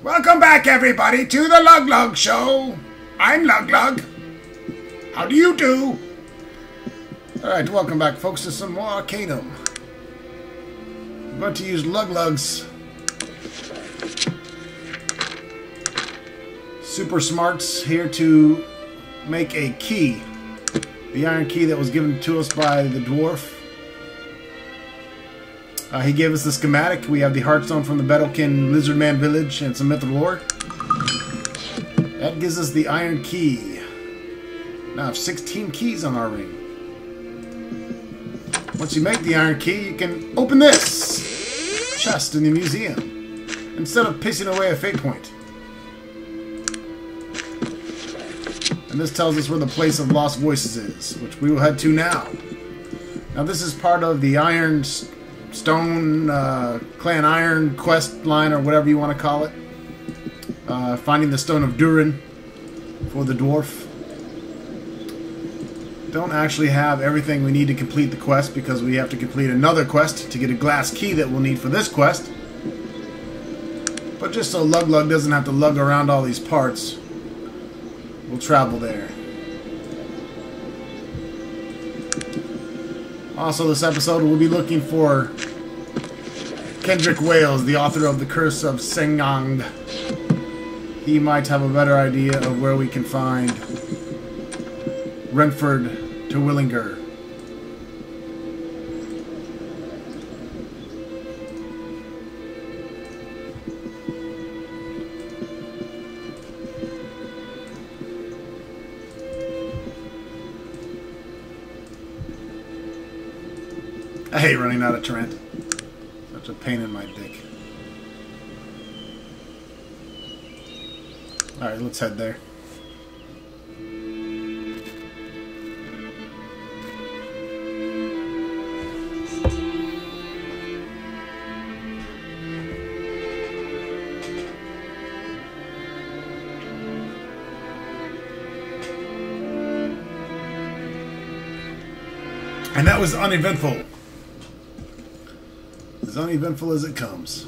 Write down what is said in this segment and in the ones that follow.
Welcome back, everybody, to the Lug Lug Show. I'm Lug Lug. How do you do? Alright, welcome back, folks, to some more Arcanum. I'm going to use Lug Lug's super smarts here to make a key. The iron key that was given to us by the dwarf. He gave us the schematic. We have the Heartstone from the Bettlekin Lizardman Village and some mythical ore. That gives us the iron key. Now I have 16 keys on our ring. Once you make the iron key, you can open this chest in the museum instead of pissing away a fate point. And this tells us where the place of lost voices is, which we will head to now. Now this is part of the Iron Stone Clan Iron quest line, or whatever you want to call it. Finding the Stone of Durin for the dwarf. Don't actually have everything we need to complete the quest because we have to complete another quest to get a glass key that we'll need for this quest. But just so Lug Lug doesn't have to lug around all these parts, we'll travel there. Also, this episode we'll be looking for Kendrick Wales, the author of The Curse of Sengang. He might have a better idea of where we can find Renford to Willinger. I hate running out of Trent. Such a pain in my dick. Alright, let's head there. And that was uneventful. As uneventful as it comes.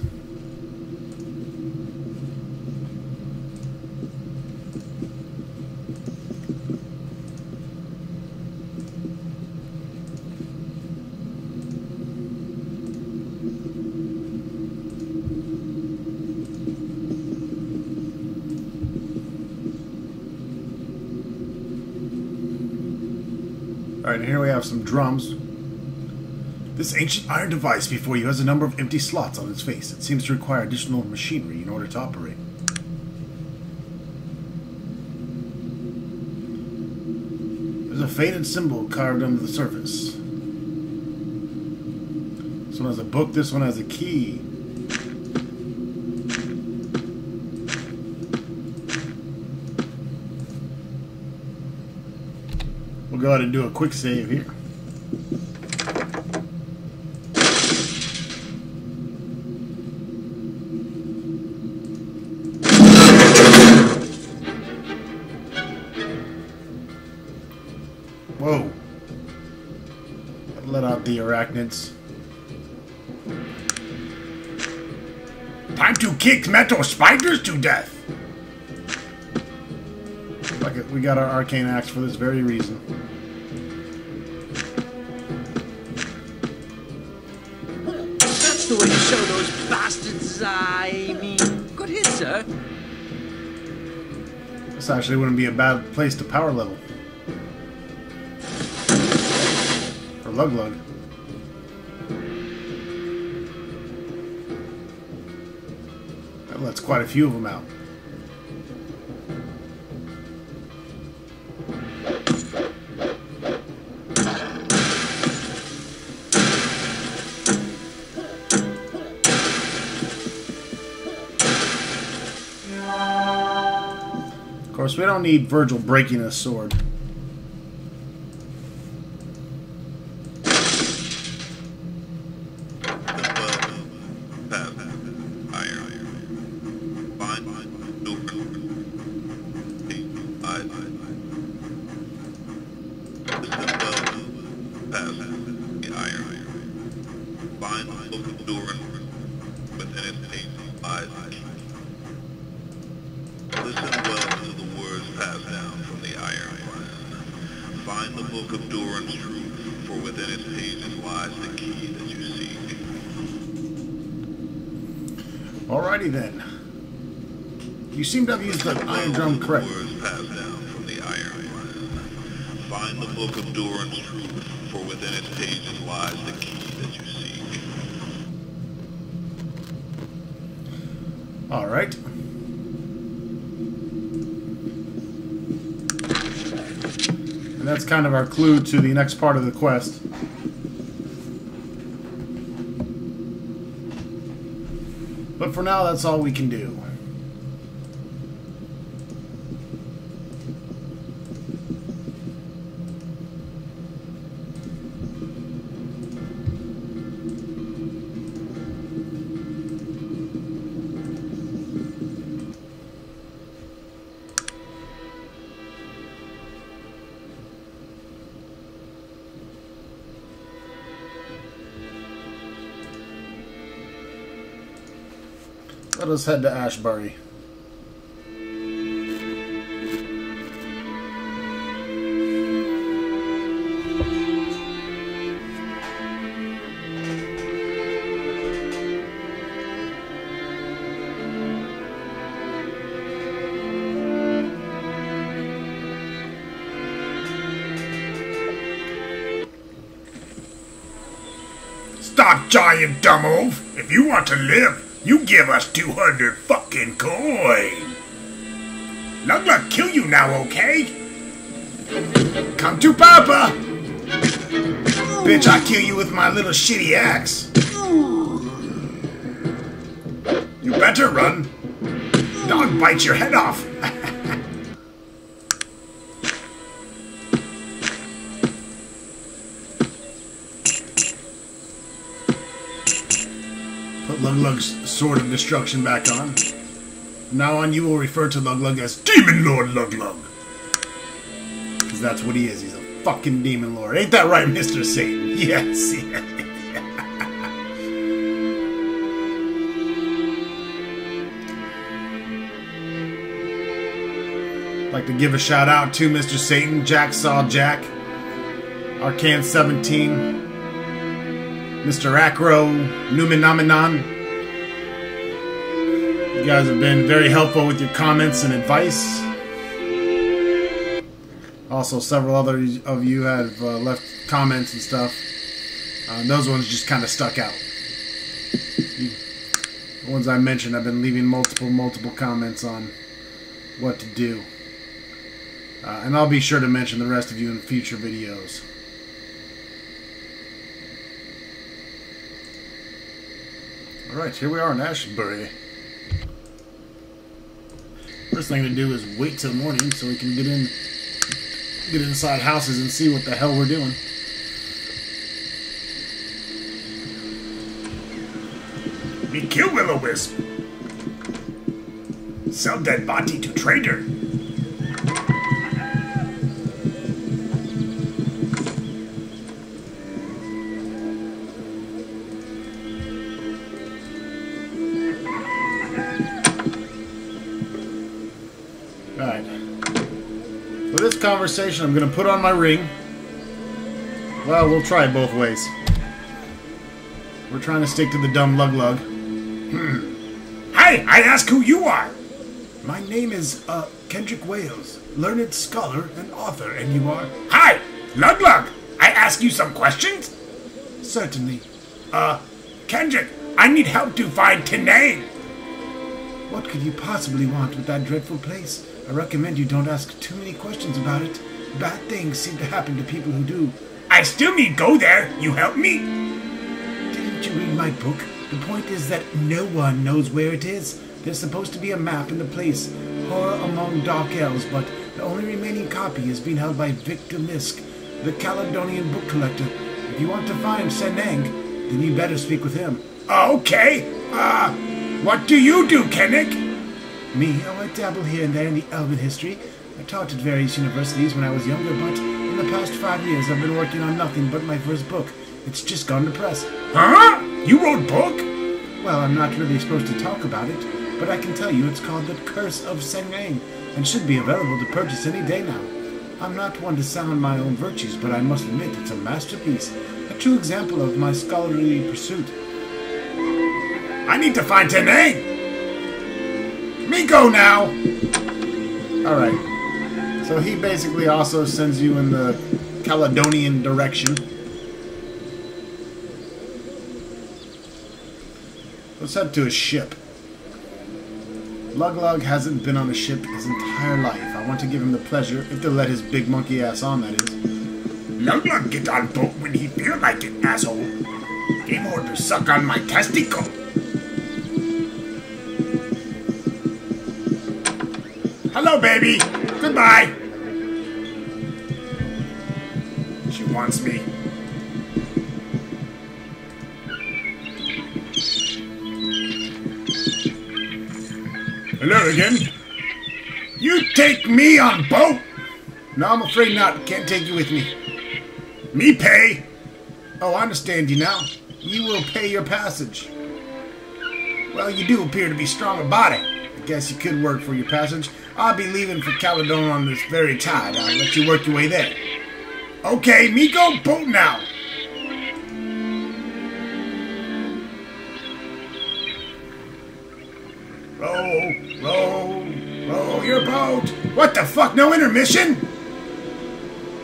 Alright, here we have some drums. This ancient iron device before you has a number of empty slots on its face. It seems to require additional machinery in order to operate. There's a faded symbol carved under the surface. This one has a book, this one has a key. We'll go ahead and do a quick save here. Whoa. That let out the arachnids. Time to kick metal spiders to death! Like it, we got our arcane axe for this very reason. That's the way to show those bastards, I mean... Good hit, sir. This actually wouldn't be a bad place to power level. For Lug Lug. That lets quite a few of them out. Of course, we don't need Virgil breaking a sword. Find the book of Duran's truth, for within its pages lies the key that you seek. Alrighty then. You seem to have used the iron drum correctly. Words passed down from the Iron One. Find the book of Duran's truth, for within its pages lies the key that you seek. Alright. And that's kind of our clue to the next part of the quest. But for now, that's all we can do. Let us head to Ashenbury. Stop jawing, dumb oaf! If you want to live, you give us 200 fucking coin. Lug Lug kill you now, okay? Come to Papa! Bitch, I kill you with my little shitty axe. You better run. Dog bites your head off. Put Lug Lug's sword of destruction back on. From now on, you will refer to Lug Lug as Demon Lord Lug Lug. Because that's what he is. He's a fucking Demon Lord. Ain't that right, Mr. Satan? Yes. I'd like to give a shout out to Mr. Satan, Jack Saw Jack, Arcan 17, Mr. Acro, Numenominon. You guys have been very helpful with your comments and advice. Also, several other of you have left comments and stuff. Those ones just kind of stuck out. The ones I mentioned, I've been leaving multiple comments on what to do. And I'll be sure to mention the rest of you in future videos. Alright, here we are in Ashenbury. First thing to do is wait till morning so we can get inside houses and see what the hell we're doing. Me kill Will-O-Wisp. Sell dead body to trader. Alright. For this conversation, I'm going to put on my ring. Well, we'll try it both ways. We're trying to stick to the dumb Lug Lug. Hey, I ask who you are. My name is, Kendrick Wales, learned scholar and author, and you are? Hi, Lug Lug. I ask you some questions? Certainly. Kendrick, I need help to find Tenang. What could you possibly want with that dreadful place? I recommend you don't ask too many questions about it. Bad things seem to happen to people who do. I still need go there. You help me? Didn't you read my book? The point is that no one knows where it is. There's supposed to be a map in the place, Horror Among Dark Elves, but the only remaining copy is being held by Victor Misk, the Caladonian book collector. If you want to find Seneng, then you better speak with him. Okay. What do you do, Kennick? Me? Oh, I dabble here and there in the elven history. I taught at various universities when I was younger, but in the past 5 years I've been working on nothing but my first book. It's just gone to press. Huh? You wrote book? Well, I'm not really supposed to talk about it, but I can tell you it's called The Curse of Seneng, and should be available to purchase any day now. I'm not one to sound my own virtues, but I must admit it's a masterpiece, a true example of my scholarly pursuit. I need to find Tenay! Me go now! Alright. So he basically also sends you in the Caladonian direction. Let's head to a ship. Lug Lug hasn't been on a ship his entire life. I want to give him the pleasure, if they'll let his big monkey ass on, that is. Lug Lug get on boat when he feel like it, asshole. Game order suck on my testicle. Hello, baby. Goodbye. She wants me. Hello again. You take me on boat? No, I'm afraid not. Can't take you with me. Me pay? Oh, I understand you now. You will pay your passage. Well, you do appear to be strong about it. I guess you could work for your passage. I'll be leaving for Caladon on this very tide. I'll let you work your way there. Okay, me go boat now. Row your boat. What the fuck, no intermission?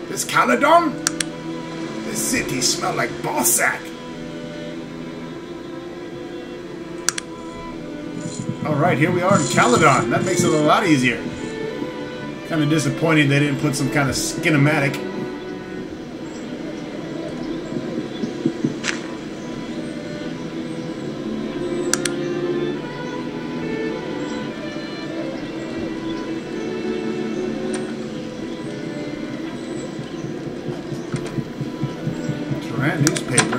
This Caladon? This city smell like ballsack. Alright, here we are in Caladon. That makes it a lot easier. Kind of disappointed they didn't put some kind of skinematic. Newspaper.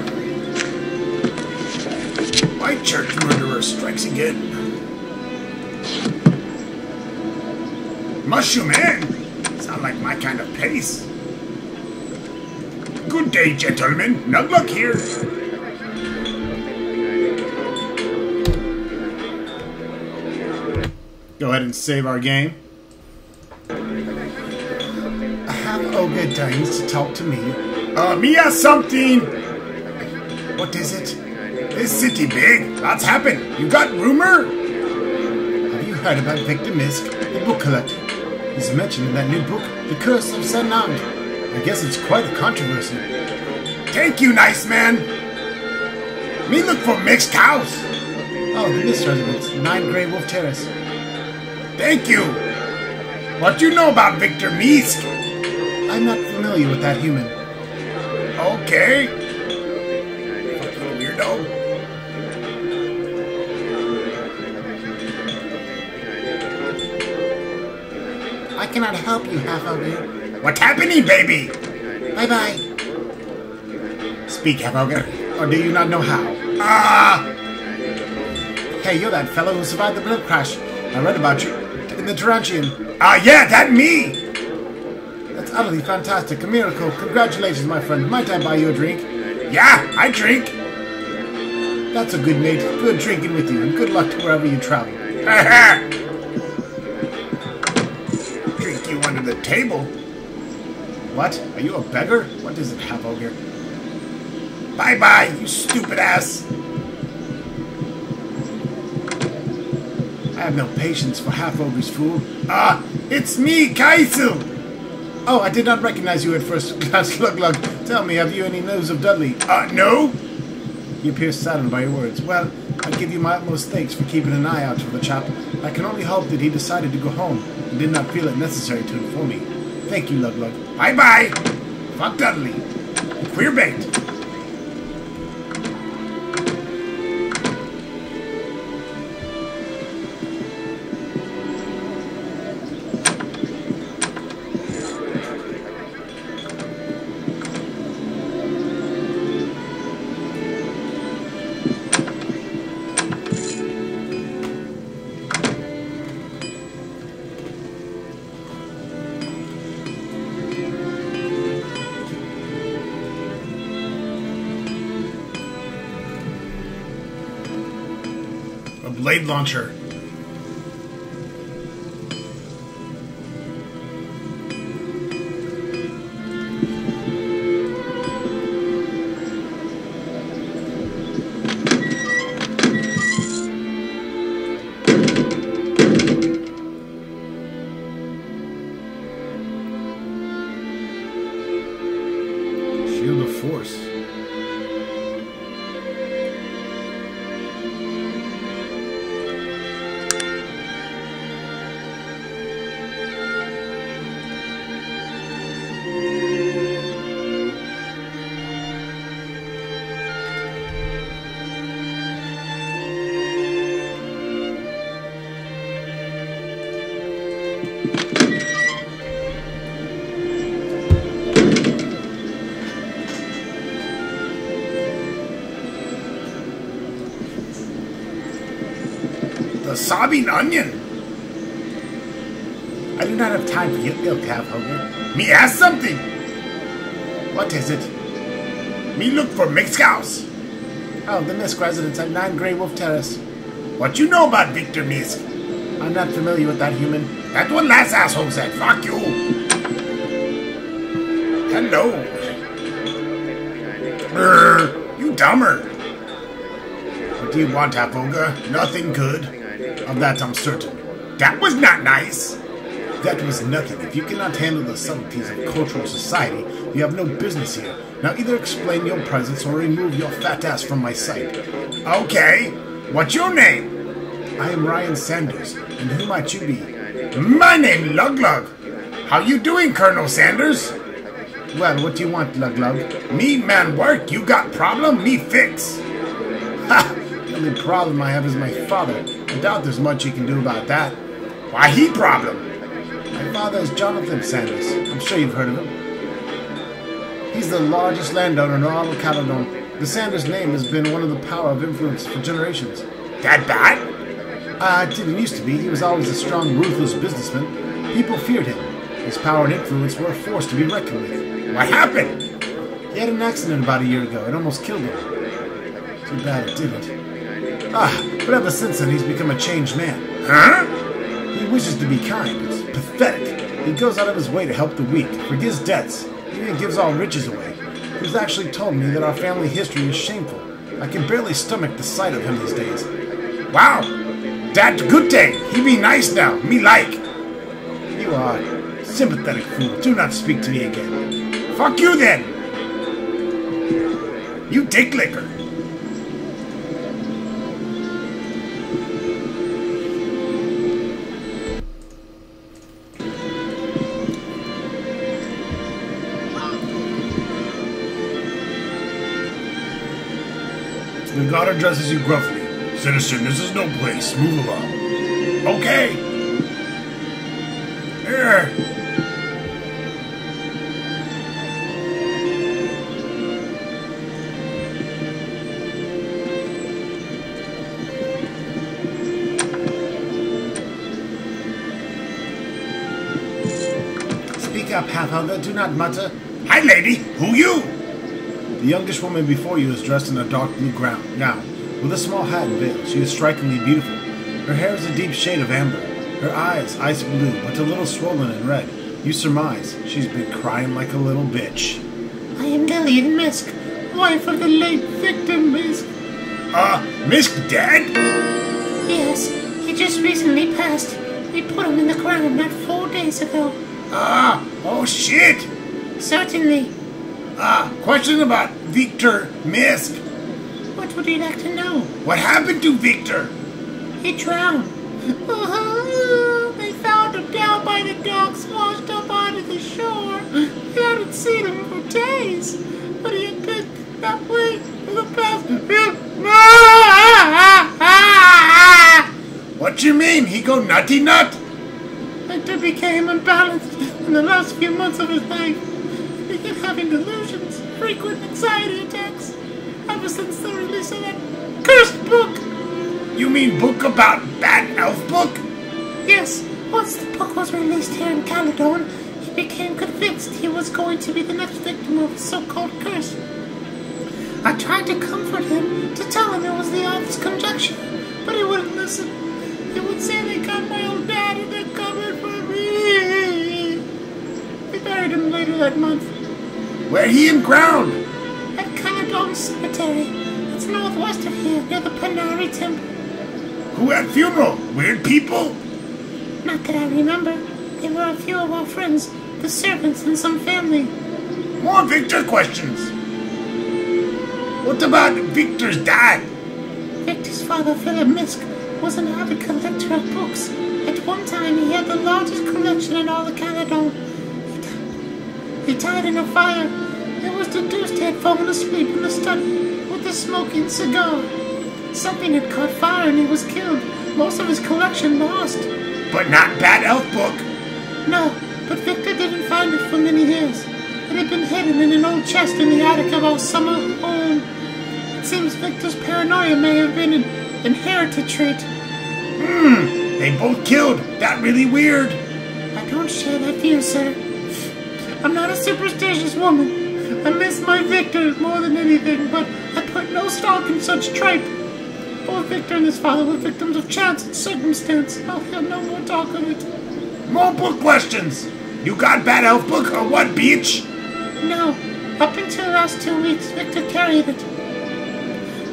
White church murderer strikes again. Mushroom Inn? Sound like my kind of place. Good day, gentlemen. Lug Lug here. Go ahead and save our game. I have Ogre deigns to talk to me. Me has something. What is it? This city big. Lots happen. You got rumor? Have you heard about Victor Misk, the book collector? He's mentioned in that new book, The Curse of Sanand. I guess it's quite a controversy. Thank you, nice man. Me look for mixed cows. Oh, the Mist Residence, 9 Grey Wolf Terrace. Thank you. What you know about Victor Misk? I'm not familiar with that human. Okay. Fucking weirdo. I cannot help you, half-ogre. What's happening, baby? Bye-bye. Speak, half-ogre, or do you not know how? Hey, you're that fellow who survived the blimp crash. I read about you in the Tarantian. Yeah, that me. That's utterly fantastic. A miracle. Congratulations, my friend. Might I buy you a drink? Yeah, I drink. That's a good mate. Good drinking with you, and good luck to wherever you travel. Drink you under the table. What? Are you a beggar? What is it, half-ogre? Bye-bye, you stupid ass. I have no patience for half-ogres, fool. It's me, Kaisu. Oh, I did not recognize you at first class, Lug Lug. Tell me, have you any news of Dudley? No. You appear saddened by your words. Well, I give you my utmost thanks for keeping an eye out for the chap. I can only hope that he decided to go home and did not feel it necessary to inform me. Thank you, Lug Lug. Bye-bye. Fuck Dudley. Queer bait. Blade launcher. Shield of Force. The sobbing onion. I do not have time for your ilk, Ogre. Me ask something. What is it? Me look for Misk house. Oh, the Misk residence at 9 Grey Wolf Terrace. What you know about Victor Misk? I'm not familiar with that human. That's what last asshole said. Fuck you. Hello. You dumber. What do you want, Ogre? Nothing good. Of that I'm certain. That was not nice. That was nothing. If you cannot handle the subtleties of cultural society, you have no business here. Now either explain your presence or remove your fat ass from my sight. Okay. What's your name? I am Ryan Sanders, and who might you be? My name Lug Lug. How you doing, Colonel Sanders? Well, what do you want, Lug Lug? Me man work. You got problem? Me fix. Ha! The only problem I have is my father. I doubt there's much you can do about that. Why he problem? My father is Jonathan Sanders. I'm sure you've heard of him. He's the largest landowner in all of Caladon. The Sanders name has been one of the power of influence for generations. That bad? It didn't used to be. He was always a strong, ruthless businessman. People feared him. His power and influence were a force to be reckoned with. What happened? He had an accident about a year ago. It almost killed him. Too bad it didn't. But ever since then, he's become a changed man. Huh? He wishes to be kind. It's pathetic. He goes out of his way to help the weak, forgives debts, he even gives all riches away. He's actually told me that our family history is shameful. I can barely stomach the sight of him these days. Wow! That good day. He be nice now. Me like. You are a sympathetic fool. Do not speak to me again. Fuck you then. You dick licker. The guard addresses you gruffly. Citizen, this is no place. Move along. Okay. Here. Speak up, half-elder. Do not mutter. Hi, lady. Who you? The youngish woman before you is dressed in a dark blue gown, with a small hat and veil. She is strikingly beautiful. Her hair is a deep shade of amber. Her eyes, ice blue, but a little swollen and red. You surmise she's been crying like a little bitch. I am Lillian Misk, wife of the late Victor Misk. Misk dead? Yes, he just recently passed. We put him in the ground not 4 days ago. Oh shit. Certainly. Question about Victor Misk. What would you like to know? What happened to Victor? He drowned. They found him down by the docks, washed up onto the shore. We haven't seen him for days, but he had been that way for the past... What you mean? He go nutty nut? Victor became imbalanced in the last few months of his life. He began having delusions, frequent anxiety attacks, ever since the release of that cursed book. You mean book about bad elf book? Yes, once the book was released here in Caladon, he became convinced he was going to be the next victim of a so-called curse. I tried to comfort him, to tell him it was the elf's conjecture, but he wouldn't listen. He would say they got my old dad and they're coming for me. We buried him later that month. Where he in ground? At Caladon Cemetery. It's northwest of here, near the Panari Temple. Who had funeral? Weird people? Not that I remember. There were a few of our friends, the servants, and some family. More Victor questions. What about Victor's dad? Victor's father, Philip Misk, was an avid collector of books. At one time, he had the largest collection in all of Caladon. He died in a fire. It was deduced he had fallen asleep in the study with a smoking cigar. Something had caught fire and he was killed. Most of his collection lost. But not Bad Elf book. No, but Victor didn't find it for many years. It had been hidden in an old chest in the attic of our summer home. It seems Victor's paranoia may have been an inherited trait. They both killed. That really weird. I don't share that view, sir. I'm not a superstitious woman. I miss my Victor more than anything, but I put no stock in such tripe. Both Victor and his father were victims of chance and circumstance. I'll hear no more talk of it. More book questions. You got Bad Elf book or what, bitch? No. Up until the last 2 weeks, Victor carried it.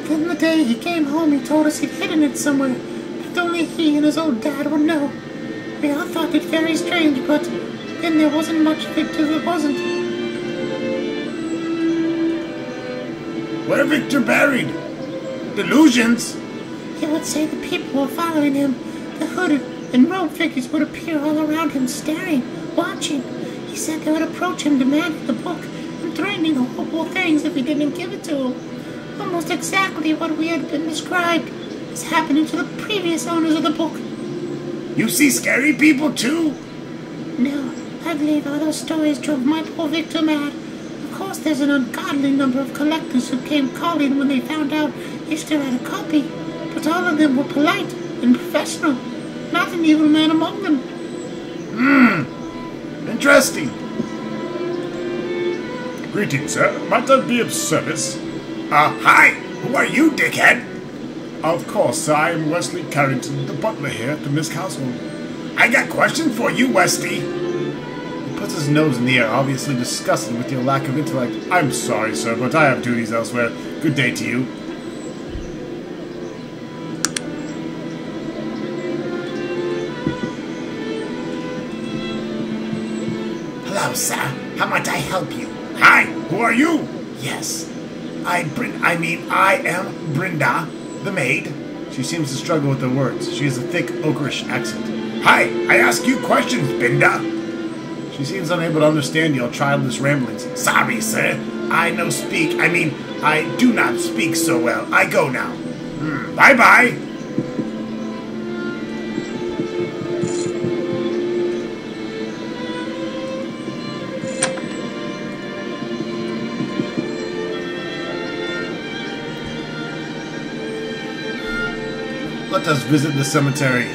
Then the day he came home, he told us he'd hidden it somewhere, but only he and his old dad would know. We all thought it very strange, but then there wasn't much Victor that wasn't. Where Victor buried? Delusions? He would say the people were following him. The hooded and robed figures would appear all around him, staring, watching. He said they would approach him, demanding the book, and threatening horrible things if he didn't give it to him. Almost exactly what we had been described as happening to the previous owners of the book. You see scary people too? No, I believe all those stories drove my poor Victor mad. Of course, there's an ungodly number of collectors who came calling when they found out he still had a copy, but all of them were polite and professional. Not an evil man among them. Interesting. Greetings, sir. Might I be of service? Hi. Who are you, dickhead? Of course, sir. I am Wesley Carrington, the butler here at the Misk household. I got questions for you, Westy. He puts his nose in the air, obviously disgusted with your lack of intellect. I'm sorry, sir, but I have duties elsewhere. Good day to you. Hello, sir. How might I help you? Hi. Who are you? Yes. I am Brenda, the maid. She seems to struggle with the words. She has a thick, ogreish accent. Hi. I ask you questions, Brenda. She seems unable to understand your childish ramblings. Sorry, sir. I do not speak so well. I go now. Bye-bye. Let us visit the cemetery.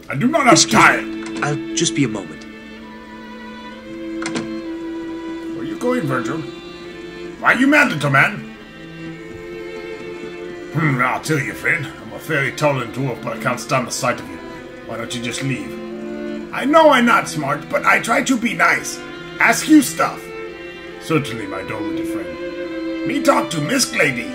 I do not have time. I'll just be a moment. Where are you going, Virgil? Why you mad, little man? I'll tell you, friend. I'm a fairly tolerant dwarf, but I can't stand the sight of you. Why don't you just leave? I know I'm not smart, but I try to be nice. Ask you stuff. Certainly, my dolly friend. Me talk to Misk lady.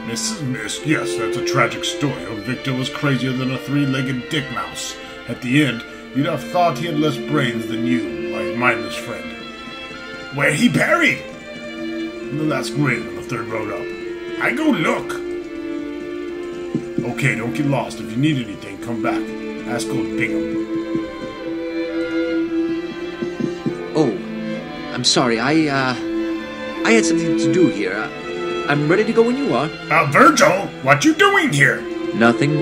Mrs. Misk, yes, that's a tragic story. Old Victor was crazier than a three-legged dick mouse. At the end, you'd have thought he had less brains than you, my mindless friend. Where he buried? In the last grave on the third road up. I go look. Okay, don't get lost. If you need anything, come back. Ask old Bingham. Oh, I'm sorry. I had something to do here. I'm ready to go when you are. Virgil, what you doing here? Nothing.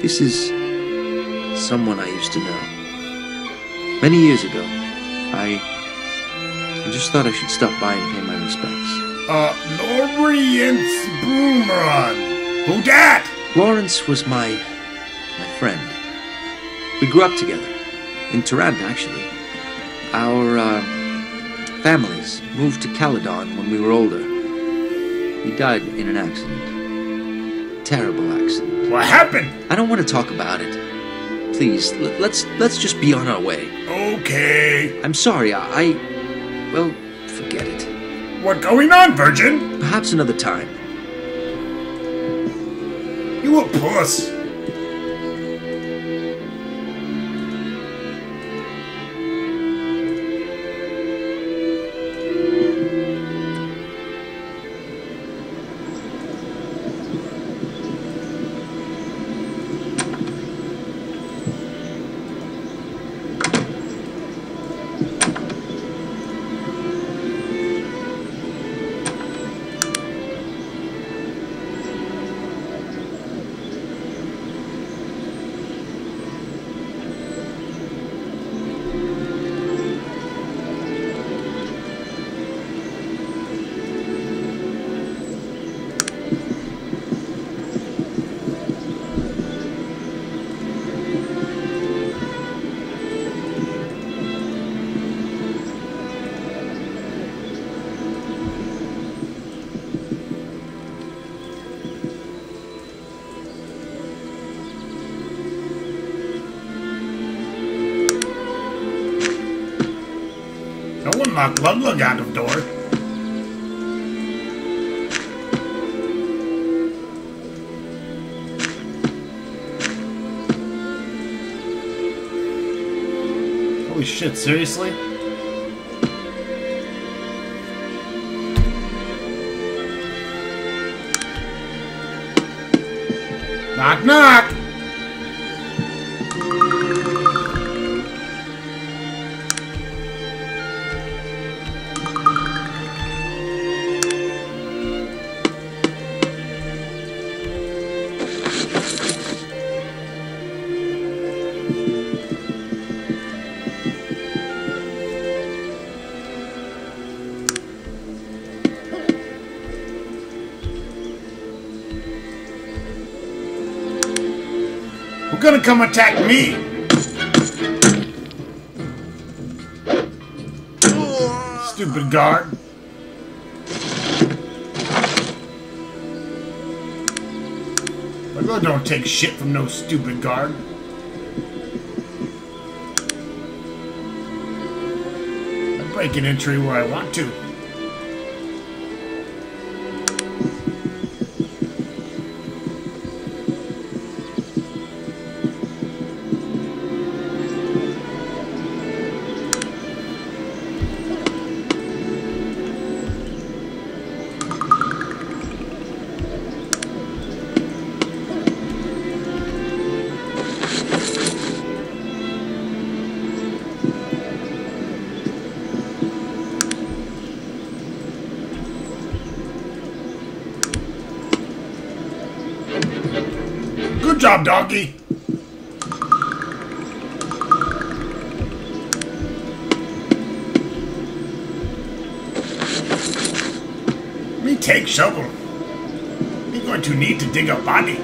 This is someone I used to know. Many years ago. I just thought I should stop by and pay my respects. Lawrence Broomeron. Who dat? Lawrence was my friend. We grew up together. In Toronto, actually. Our families moved to Caladon when we were older. He died in an accident. Terrible accident. What happened? I don't want to talk about it. Please, let's just be on our way. Okay. I'm sorry, well, forget it. What going on, Virgin? Perhaps another time. You a puss. No one locked Lug Lug out of door. Holy shit, seriously? Knock, knock! Who's gonna come attack me? Stupid guard. Lug don't take shit from no stupid guard. I break an entry where I want to. Good job, doggy. Me take shovel. Me going to need to dig a body.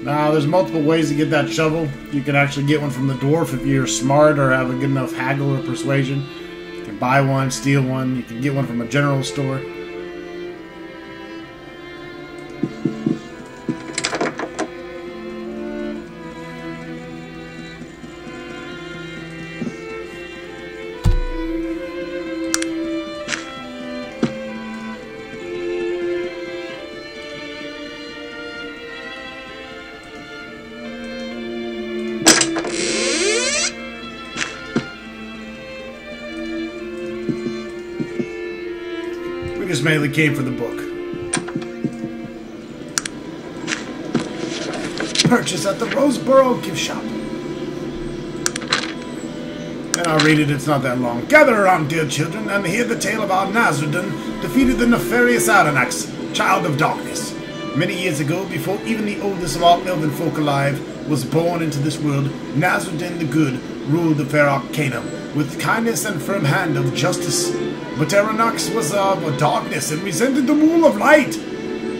Now, there's multiple ways to get that shovel. You can actually get one from the dwarf if you're smart or have a good enough haggle or persuasion. You can buy one, steal one. You can get one from a general store. We just mainly came for the book. Purchase at the Roseboro gift shop. And I'll read it, it's not that long. Gather around, dear children, and hear the tale of how Nasruddin defeated the nefarious Aranax, child of darkness. Many years ago, before even the oldest of all elven folk alive was born into this world, Nasruddin the Good ruled the fair Arcanum with kindness and firm hand of justice. But Aranax was of darkness and resented the rule of light.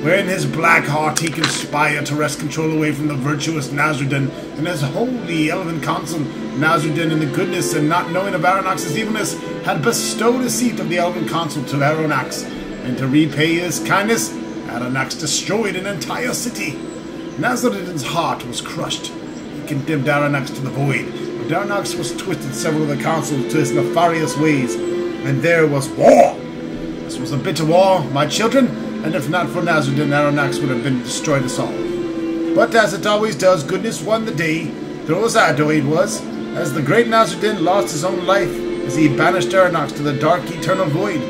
Where in his black heart he conspired to wrest control away from the virtuous Nasruddin and his holy elven consul. Nasruddin, in the goodness and not knowing of Aranax's evilness, had bestowed a seat of the elven consul to Aranax, and to repay his kindness, Aranax destroyed an entire city. Nasruddin's heart was crushed. He condemned Aranax to the void, but Aranax was twisted several of the consuls to his nefarious ways, and there was war. This was a bitter war, my children, and if not for Nasruddin, Aranax would have been destroyed us all. But as it always does, goodness won the day. Through Azado it was, as the great Nasruddin lost his own life, as he banished Aranax to the dark eternal void.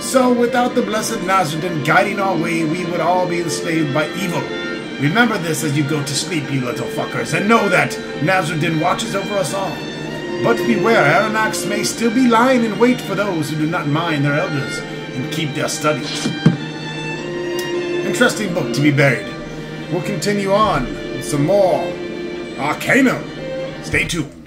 So without the blessed Nasruddin guiding our way, we would all be enslaved by evil. Remember this as you go to sleep, you little fuckers, and know that Nasruddin watches over us all. But beware, Aranax may still be lying in wait for those who do not mind their elders and keep their studies. Interesting book to be buried. We'll continue on with some more Arcanum. Stay tuned.